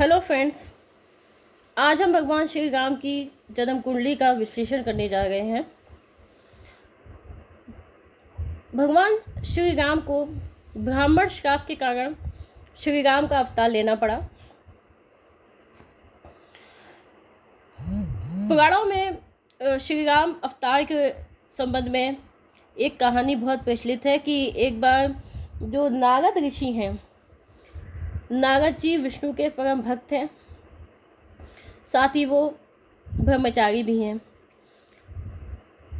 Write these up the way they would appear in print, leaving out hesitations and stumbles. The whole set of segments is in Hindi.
Hello friends. आज हम भगवान श्री राम की जन्म कुंडली का विश्लेषण करने जा रहे हैं। भगवान श्री राम को ब्राह्मण श्राप के कारण श्री राम का अवतार लेना पड़ा। पुराणों में श्री राम अवतार के संबंध में एक कहानी बहुत प्रचलित है कि एक बार जो नारद ऋषि हैं, नारद जी विष्णु के परम भक्त हैं, साथ ही वो ब्रह्मचारी भी हैं।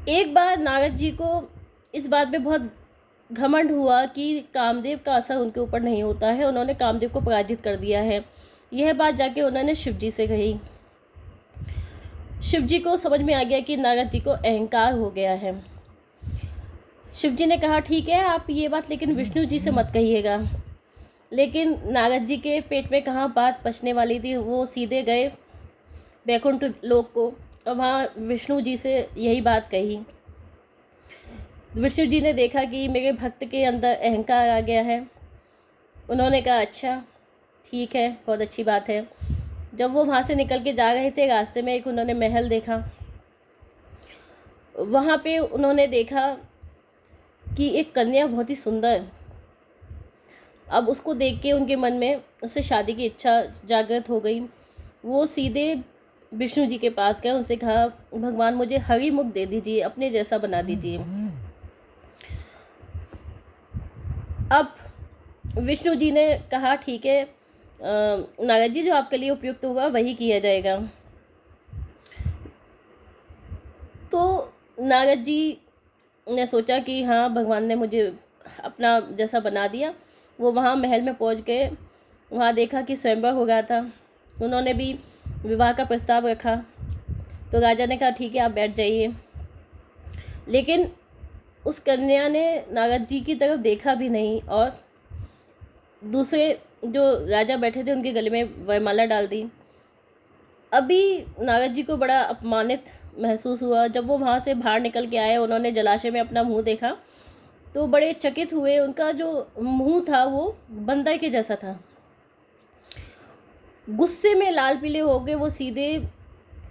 एक बार नारद जी को इस बात पे बहुत घमंड हुआ कि कामदेव का असर उनके ऊपर नहीं होता है। उन्होंने कामदेव को पराजित कर दिया है। यह बात जाके उन्होंने शिव जी से कही। शिव जी को समझ में आ गया कि नारद जी को अहंकार हो गया है। शिव जी ने कहा, ठीक है, आप ये बात लेकिन विष्णु जी से मत कहिएगा। लेकिन नारद जी के पेट में कहाँ बात पचने वाली थी। वो सीधे गए वैकुंठ लोक को और वहाँ विष्णु जी से यही बात कही। विष्णु जी ने देखा कि मेरे भक्त के अंदर अहंकार आ गया है। उन्होंने कहा, अच्छा ठीक है, बहुत अच्छी बात है। जब वो वहाँ से निकल के जा रहे थे, रास्ते में एक उन्होंने महल देखा। वहाँ पे उन्होंने देखा कि एक कन्या बहुत ही सुंदर। अब उसको देख के उनके मन में उससे शादी की इच्छा जागृत हो गई। वो सीधे विष्णु जी के पास गए। उनसे कहा, भगवान मुझे हरि मुख दे दीजिए, अपने जैसा बना दीजिए। अब विष्णु जी ने कहा, ठीक है नारद जी, जो आपके लिए उपयुक्त होगा वही किया जाएगा। तो नारद जी ने सोचा कि हाँ, भगवान ने मुझे अपना जैसा बना दिया। वो वहाँ महल में पहुँच गए। वहाँ देखा कि स्वयंवर हो गया था। उन्होंने भी विवाह का प्रस्ताव रखा। तो राजा ने कहा, ठीक है, आप बैठ जाइए। लेकिन उस कन्या ने नारद जी की तरफ देखा भी नहीं और दूसरे जो राजा बैठे थे उनके गले में वरमाला डाल दी। अभी नारद जी को बड़ा अपमानित महसूस हुआ। जब वो वहाँ से बाहर निकल के आए, उन्होंने जलाशय में अपना मुंह देखा तो बड़े चकित हुए। उनका जो मुंह था वो बंदर के जैसा था। गुस्से में लाल पीले हो गए। वो सीधे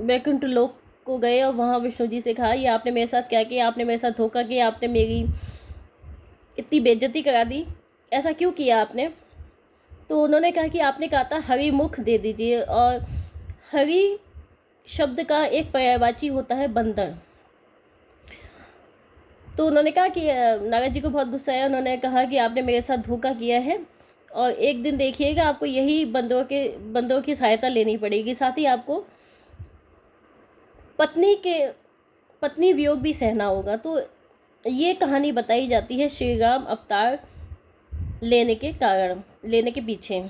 वैकुंठ लोक को गए और वहाँ विष्णु जी से कहा, ये आपने मेरे साथ क्या किया? आपने मेरे साथ धोखा किया। आपने मेरी इतनी बेइज्जती करा दी। ऐसा क्यों किया आपने? तो उन्होंने कहा कि आपने कहा था हरि मुख दे दीजिए, और हरि शब्द का एक पर्यायवाची होता है बंदर। तो उन्होंने कहा कि नारद जी को बहुत गुस्सा आया। उन्होंने कहा कि आपने मेरे साथ धोखा किया है और एक दिन देखिएगा आपको यही बंदरों की सहायता लेनी पड़ेगी। साथ ही आपको पत्नी वियोग भी सहना होगा। तो ये कहानी बताई जाती है श्री राम अवतार लेने के पीछे।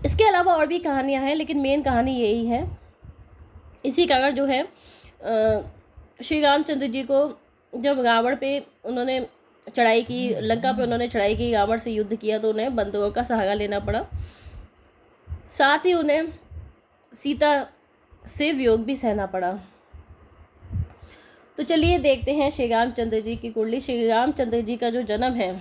इसके अलावा और भी कहानियाँ हैं, लेकिन मेन कहानी यही है। इसी कारण जो है श्री रामचंद्र जी को जब रावण पे उन्होंने चढ़ाई की, लंका पे उन्होंने चढ़ाई की, रावण से युद्ध किया, तो उन्हें बंदरों का सहारा लेना पड़ा। साथ ही उन्हें सीता से वियोग भी सहना पड़ा। तो चलिए देखते हैं श्री रामचंद्र जी की कुंडली। श्री रामचंद्र जी का जो जन्म है,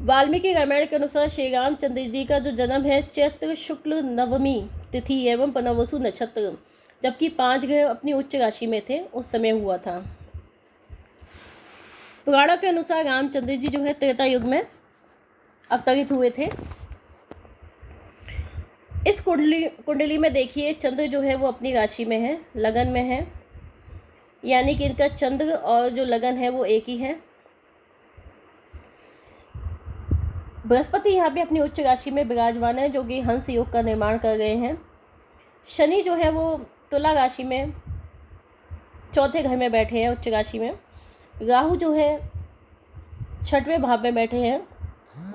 वाल्मीकि रामायण के अनुसार श्री रामचंद्र जी का जो जन्म है चैत्र शुक्ल नवमी तिथि एवं पुनर्वसु नक्षत्र, जबकि 5 ग्रह अपनी उच्च राशि में थे, उस समय हुआ था। पुराणों के अनुसार रामचंद्र जी जो है त्रेता युग में अवतरित हुए थे। इस कुंडली में देखिए, चंद्र जो है वो अपनी राशि में है, लगन में है, यानी कि इनका चंद्र और जो लगन है वो एक ही है। बृहस्पति यहाँ पे अपनी उच्च राशि में विराजमान है, जो कि हंस योग का निर्माण कर रहे हैं। शनि जो है वो तुला राशि में 4थे घर में बैठे हैं, उच्च राशि में। राहु जो है 6वें भाव में बैठे हैं,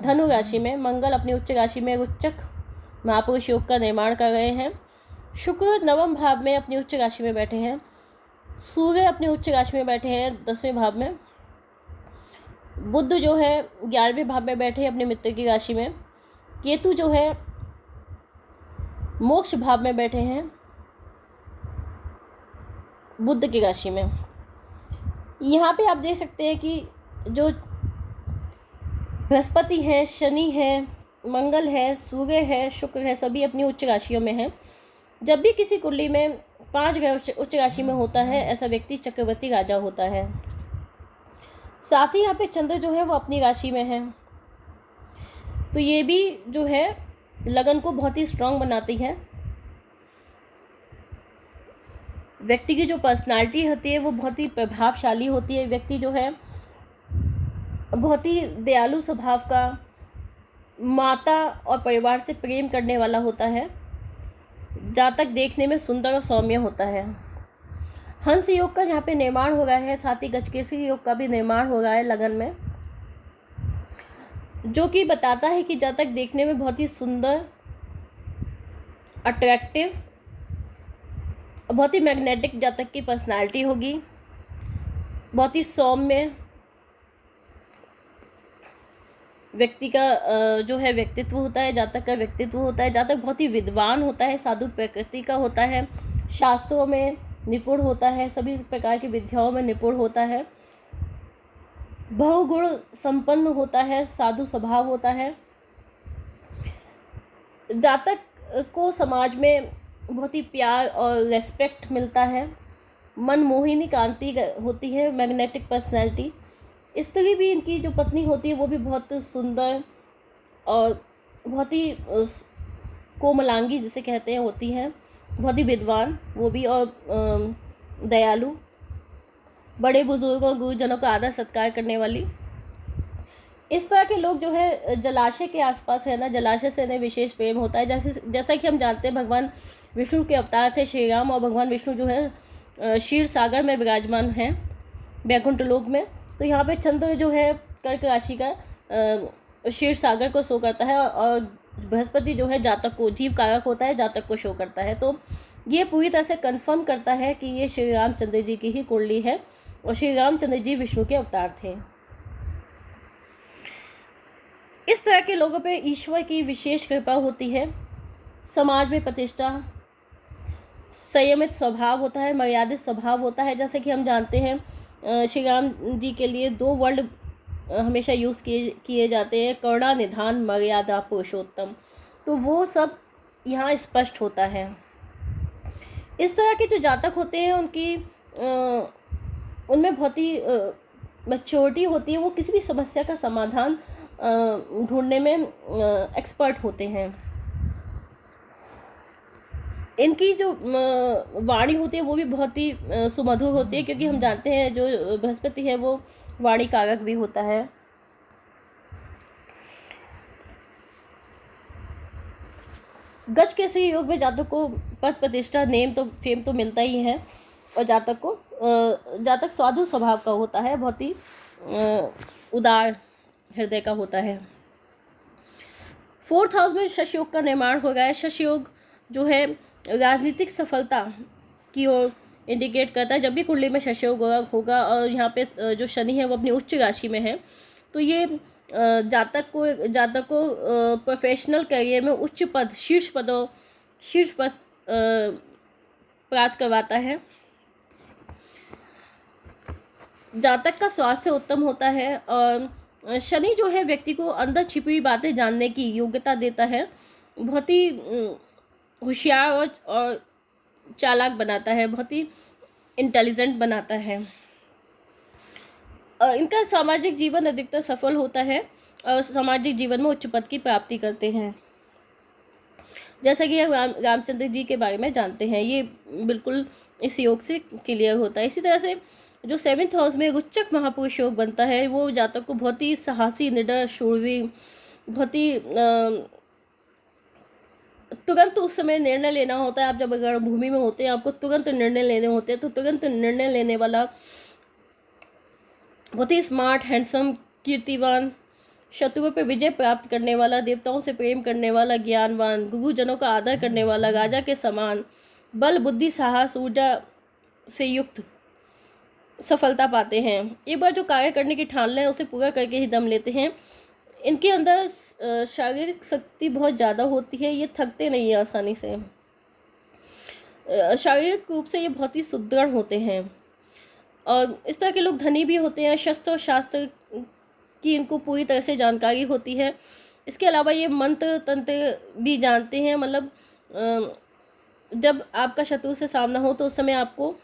धनु राशि में। मंगल अपनी उच्च राशि में उच्चक महापुरुष योग का निर्माण कर रहे हैं। शुक्र 9वें भाव में अपनी उच्च राशि में बैठे हैं। सूर्य अपनी उच्च राशि में बैठे हैं 10वें भाव में। बुध जो है 11वें भाव में बैठे हैं अपने मित्र की राशि में। केतु जो है मोक्ष भाव में बैठे हैं बुध की राशि में। यहाँ पे आप देख सकते हैं कि जो बृहस्पति हैं, शनि हैं, मंगल है, सूर्य है, शुक्र है, सभी अपनी उच्च राशियों में हैं। जब भी किसी कुंडली में 5 ग्रह उच्च राशि में होता है, ऐसा व्यक्ति चक्रवर्ती राजा होता है। साथ ही यहाँ पे चंद्र जो है वो अपनी राशि में है, तो ये भी जो है लगन को बहुत ही स्ट्रांग बनाती है। व्यक्ति की जो पर्सनालिटी होती है वो बहुत ही प्रभावशाली होती है। व्यक्ति जो है बहुत ही दयालु स्वभाव का, माता और परिवार से प्रेम करने वाला होता है। जातक देखने में सुंदर और सौम्य होता है। हंस योग का यहाँ पे निर्माण हो रहा है, साथ ही गजकेसरी योग का भी निर्माण हो रहा है लगन में, जो कि बताता है कि जातक देखने में बहुत ही सुंदर, अट्रैक्टिव, बहुत ही मैग्नेटिक जातक की पर्सनालिटी होगी। बहुत ही सौम्य व्यक्ति का जो है व्यक्तित्व होता है, जातक का व्यक्तित्व होता है। जातक बहुत ही विद्वान होता है, साधु प्रकृति का होता है, शास्त्रों में निपुण होता है, सभी प्रकार की विद्याओं में निपुण होता है, बहुगुण संपन्न होता है, साधु स्वभाव होता है। जातक को समाज में बहुत ही प्यार और रेस्पेक्ट मिलता है। मनमोहिनी कांति होती है, मैग्नेटिक पर्सनैलिटी। स्त्री भी इनकी जो पत्नी होती है वो भी बहुत सुंदर और बहुत ही कोमलांगी जिसे कहते हैं होती है, बहुत ही विद्वान वो भी, और दयालु, बड़े बुजुर्गों गुरुजनों का आदर सत्कार करने वाली। इस तरह के लोग जो है जलाशय के आसपास है ना, जलाशय से इन्हें विशेष प्रेम होता है। जैसा कि हम जानते हैं भगवान विष्णु के अवतार थे श्री राम, और भगवान विष्णु जो है क्षीर सागर में विराजमान हैं, वैकुंठ लोक में। तो यहाँ पे चंद्र जो है कर्क राशि का क्षीर सागर को शो करता है, और बृहस्पति जो है जातक को, जीव कारक होता है, जातक को शो करता है। तो ये पूरी तरह से कंफर्म करता है कि ये श्री रामचंद्र जी की ही कुंडली है, और श्री रामचंद्र जी विष्णु के अवतार थे। इस तरह के लोगों पे ईश्वर की विशेष कृपा होती है। समाज में प्रतिष्ठा, संयमित स्वभाव होता है, मर्यादित स्वभाव होता है। जैसे कि हम जानते हैं श्री राम जी के लिए 2 वर्ड हमेशा यूज़ किए जाते हैं, करुणा, निधान, मर्यादा, पुरुषोत्तम। तो वो सब यहाँ स्पष्ट होता है। इस तरह के जो जातक होते हैं उनकी उनमें बहुत ही मैच्योरिटी होती है। वो किसी भी समस्या का समाधान ढूंढने में एक्सपर्ट होते हैं। इनकी जो वाणी होती है वो भी बहुत ही सुमधुर होती है, क्योंकि हम जानते हैं जो बृहस्पति है वो वाणी कारक भी होता है। गज के सही योग में जातक को पद प्रतिष्ठा, नेम तो फेम तो मिलता ही है, और जातक साधु स्वभाव का होता है, बहुत ही उदार हृदय का होता है। 4th हाउस में शश योग का निर्माण हो गया है। शश योग जो है राजनीतिक सफलता की ओर इंडिकेट करता है। जब भी कुंडली में शश योग होगा और यहाँ पे जो शनि है वो अपनी उच्च राशि में है, तो ये जातक को प्रोफेशनल करियर में उच्च पद, शीर्ष पद प्राप्त करवाता है। जातक का स्वास्थ्य उत्तम होता है, और शनि जो है व्यक्ति को अंदर छिपी हुई बातें जानने की योग्यता देता है। बहुत ही होशियार और चालाक बनाता है, बहुत ही इंटेलिजेंट बनाता है। इनका सामाजिक जीवन अधिकतर सफल होता है, और सामाजिक जीवन में उच्च पद की प्राप्ति करते हैं। जैसा कि हम रामचंद्र जी के बारे में जानते हैं, ये बिल्कुल इस योग से क्लियर होता है। इसी तरह से जो 7th हाउस में उच्चक महापुरुष योग बनता है, वो जातक को बहुत ही साहसी, निडर, शूरवीर, बहुत ही तुरंत उस समय निर्णय लेना होता है। आप जब अगर भूमि में होते हैं, आपको तुरंत निर्णय लेने होते हैं, तो तुरंत निर्णय लेने वाला, बहुत ही स्मार्ट, हैंडसम, कीर्तिवान, शत्रुओं पर विजय प्राप्त करने वाला, देवताओं से प्रेम करने वाला, ज्ञानवान, गुरुजनों का आदर करने वाला, राजा के समान, बल, बुद्धि, साहस, ऊर्जा से युक्त सफलता पाते हैं। एक बार जो कार्य करने की ठान लें उसे पूरा करके ही दम लेते हैं। इनके अंदर शारीरिक शक्ति बहुत ज़्यादा होती है, ये थकते नहीं हैं आसानी से। शारीरिक रूप से ये बहुत ही सुदृढ़ होते हैं, और इस तरह के लोग धनी भी होते हैं। शस्त्र और शास्त्र की इनको पूरी तरह से जानकारी होती है। इसके अलावा ये मंत्र तंत्र भी जानते हैं, मतलब जब आपका शत्रु से सामना हो तो उस समय आपको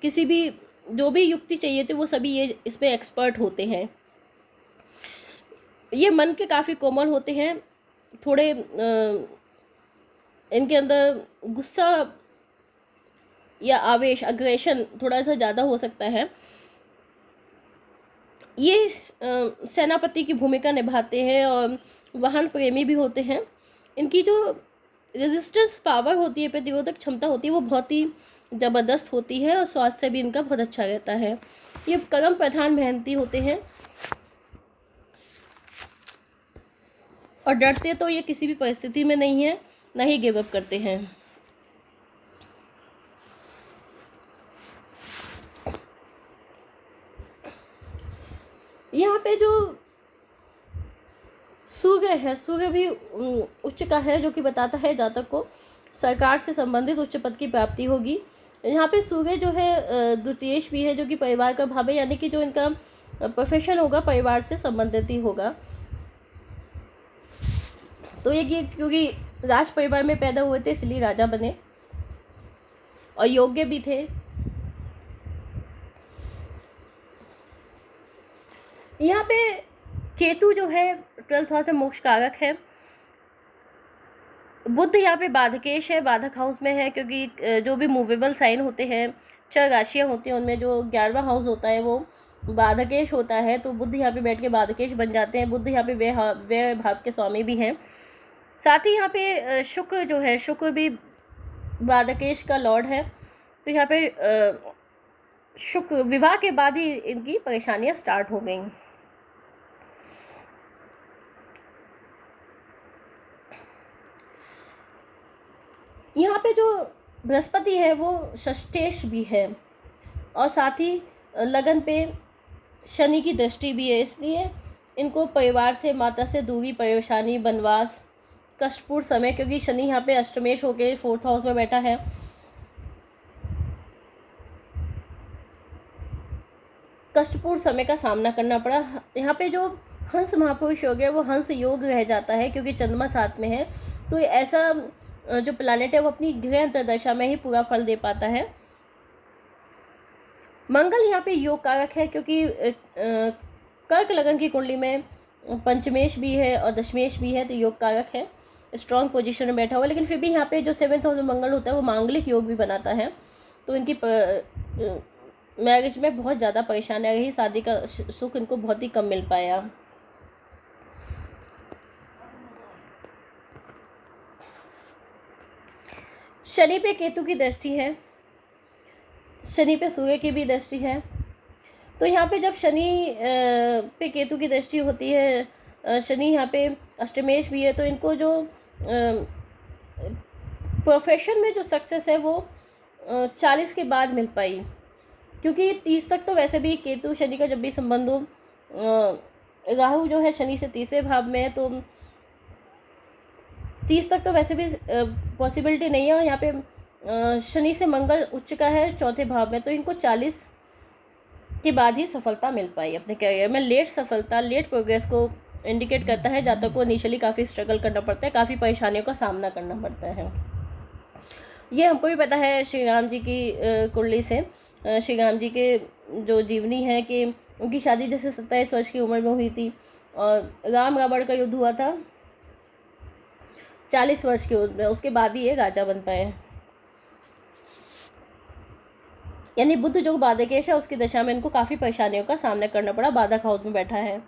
किसी भी जो भी युक्ति चाहिए थी वो सभी ये इसमें एक्सपर्ट होते हैं। ये मन के काफ़ी कोमल होते हैं, थोड़े इनके अंदर गुस्सा या आवेश, अग्रेशन थोड़ा सा ज़्यादा हो सकता है। ये सेनापति की भूमिका निभाते हैं और वाहन प्रेमी भी होते हैं। इनकी जो रेजिस्टेंस पावर होती है, प्रतिरोधक क्षमता होती है, वो बहुत ही ज़बरदस्त होती है और स्वास्थ्य भी इनका बहुत अच्छा रहता है। ये कर्म प्रधान मेहनती होते हैं और डरते तो ये किसी भी परिस्थिति में नहीं है, ना ही गिव अप करते हैं। यहाँ पे जो सूर्य है, सूर्य भी उच्च का है, जो कि बताता है जातक को सरकार से संबंधित उच्च पद की प्राप्ति होगी। यहाँ पे सूर्य जो है द्वितीयेश भी है, जो कि परिवार का भाव है, यानी कि जो इनका प्रोफेशन होगा परिवार से संबंधित ही होगा। तो ये क्योंकि राज परिवार में पैदा हुए थे इसलिए राजा बने और योग्य भी थे। यहाँ पे केतु जो है 12th हाउस में मोक्ष कारक है। बुध यहाँ पे बाधकेश है, बाधक हाउस में है, क्योंकि जो भी मूवेबल साइन होते हैं, 6 राशियाँ होती हैं, उनमें जो 11वां हाउस होता है वो बाधकेश होता है। तो बुध यहाँ पे बैठ के बाधकेश बन जाते हैं। बुध यहाँ पे व्यय भाव के स्वामी भी हैं। साथ ही यहाँ पे शुक्र जो है, शुक्र भी बाधकेश का लॉर्ड है। तो यहाँ पे शुक्र विवाह के बाद ही इनकी परेशानियाँ स्टार्ट हो गई। यहाँ पे जो बृहस्पति है वो षष्ठेश भी है और साथ ही लगन पे शनि की दृष्टि भी है, इसलिए इनको परिवार से, माता से दूरी, परेशानी, वनवास, कष्टपूर्ण समय, क्योंकि शनि यहाँ पे अष्टमेश होके 4th हाउस में बैठा है, कष्टपूर्ण समय का सामना करना पड़ा। यहाँ पे जो हंस महापुरुष योग है वो हंस योग रह जाता है, क्योंकि चंद्रमा साथ में है। तो ऐसा जो प्लैनेट है वो अपनी गृह अंतर्दशा में ही पूरा फल दे पाता है। मंगल यहाँ पे योग कारक है, क्योंकि कर्क लगन की कुंडली में पंचमेश भी है और दशमेश भी है, तो योग कारक है, स्ट्रॉन्ग पोजीशन में बैठा हुआ। लेकिन फिर भी यहाँ पे जो 7th हाउस में मंगल होता है वो मांगलिक योग भी बनाता है। तो इनकी मैरिज में बहुत ज़्यादा परेशानियाँ रही, शादी का सुख इनको बहुत ही कम मिल पाया। शनि पे केतु की दृष्टि है, शनि पे सूर्य की भी दृष्टि है। तो यहाँ पे जब शनि पे केतु की दृष्टि होती है, शनि यहाँ पे अष्टमेश भी है, तो इनको जो प्रोफेशन में जो सक्सेस है वो 40 के बाद मिल पाई, क्योंकि 30 तक तो वैसे भी केतु शनि का जब भी संबंध हो, राहु जो है शनि से 30वें भाव में है, तो 30 तक तो वैसे भी पॉसिबिलिटी नहीं है। और यहाँ पे शनि से मंगल उच्च का है 4थे भाव में, तो इनको 40 के बाद ही सफलता मिल पाई अपने करियर में। लेट सफलता, लेट प्रोग्रेस को इंडिकेट करता है। जातक को इनिशियली काफ़ी स्ट्रगल करना पड़ता है, काफ़ी परेशानियों का सामना करना पड़ता है। ये हमको भी पता है श्री राम जी की कुंडली से, श्री राम जी के जो जीवनी है कि उनकी शादी जैसे 27 वर्ष की उम्र में हुई थी और राम रावण का युद्ध हुआ था 40 वर्ष की उम्र में, उसके बाद ही ये राजा बन पाए। यानी बुध जो बाधकेश है उसकी दशा में इनको काफ़ी परेशानियों का सामना करना पड़ा, बाधक हाउस में बैठा है।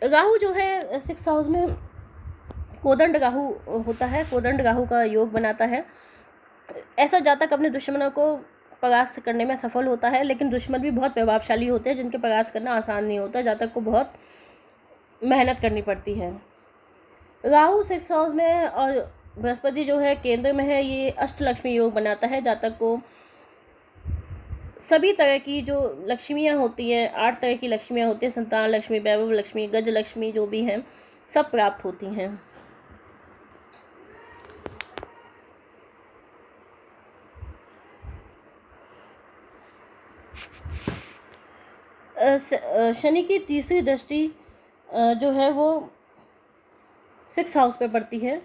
राहु जो है 6th हाउस में कोदंड राहु होता है, कोदंड राहु का योग बनाता है। ऐसा जातक अपने दुश्मनों को परास्त करने में सफल होता है, लेकिन दुश्मन भी बहुत प्रभावशाली होते हैं जिनके परास्त करना आसान नहीं होता, जातक को बहुत मेहनत करनी पड़ती है। राहु 6th हाउस में और बृहस्पति जो है केंद्र में है, ये अष्टलक्ष्मी योग बनाता है। जातक को सभी तरह की जो लक्ष्मियाँ होती हैं, 8 तरह की लक्ष्मियाँ होती हैं, संतान लक्ष्मी, वैभव लक्ष्मी, गज लक्ष्मी जो भी हैं, सब प्राप्त होती हैं। शनि की तीसरी दृष्टि जो है वो 6th हाउस पे पड़ती है,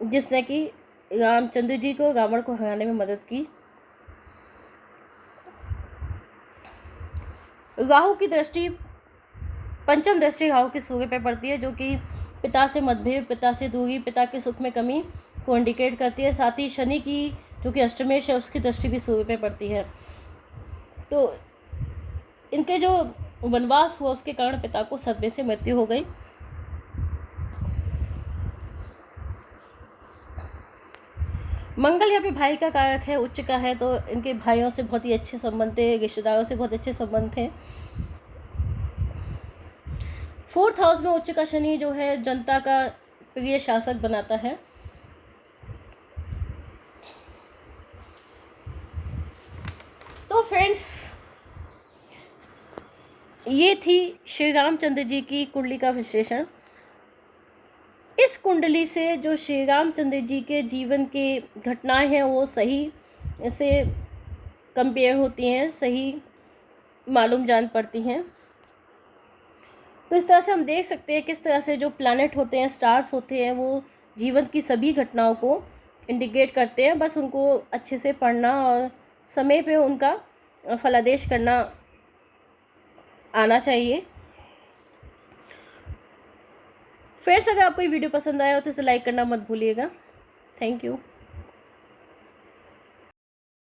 जिसने कि रामचंद्र जी को रावण को हराने में मदद की। राहु की दृष्टि, पंचम दृष्टि राहु की सूर्य पे पड़ती है, जो कि पिता से मतभेद, पिता से दूरी, पिता के सुख में कमी को इंडिकेट करती है। साथ ही शनि की जो कि अष्टमेश है, उसकी दृष्टि भी सूर्य पे पड़ती है। तो इनके जो वनवास हुआ उसके कारण पिता को सदमे से मृत्यु हो गई। मंगल यहाँ पे भाई का कारक है, उच्च का है, तो इनके भाइयों से बहुत ही अच्छे संबंध थे, रिश्तेदारों से बहुत अच्छे संबंध थे। 4th हाउस में उच्च का शनि जो है जनता का प्रिय शासक बनाता है। तो फ्रेंड्स, ये थी श्री रामचंद्र जी की कुंडली का विश्लेषण। इस कुंडली से जो श्री रामचंद्र जी के जीवन के घटनाएं हैं वो सही से कंपेयर होती हैं, सही मालूम जान पड़ती हैं। तो इस तरह से हम देख सकते हैं किस तरह से जो प्लैनेट होते हैं, स्टार्स होते हैं, वो जीवन की सभी घटनाओं को इंडिकेट करते हैं। बस उनको अच्छे से पढ़ना और समय पे उनका फलादेश करना आना चाहिए। फ्रेंड्स, अगर आपको ये वीडियो पसंद आया हो तो इसे लाइक करना मत भूलिएगा। Thank you.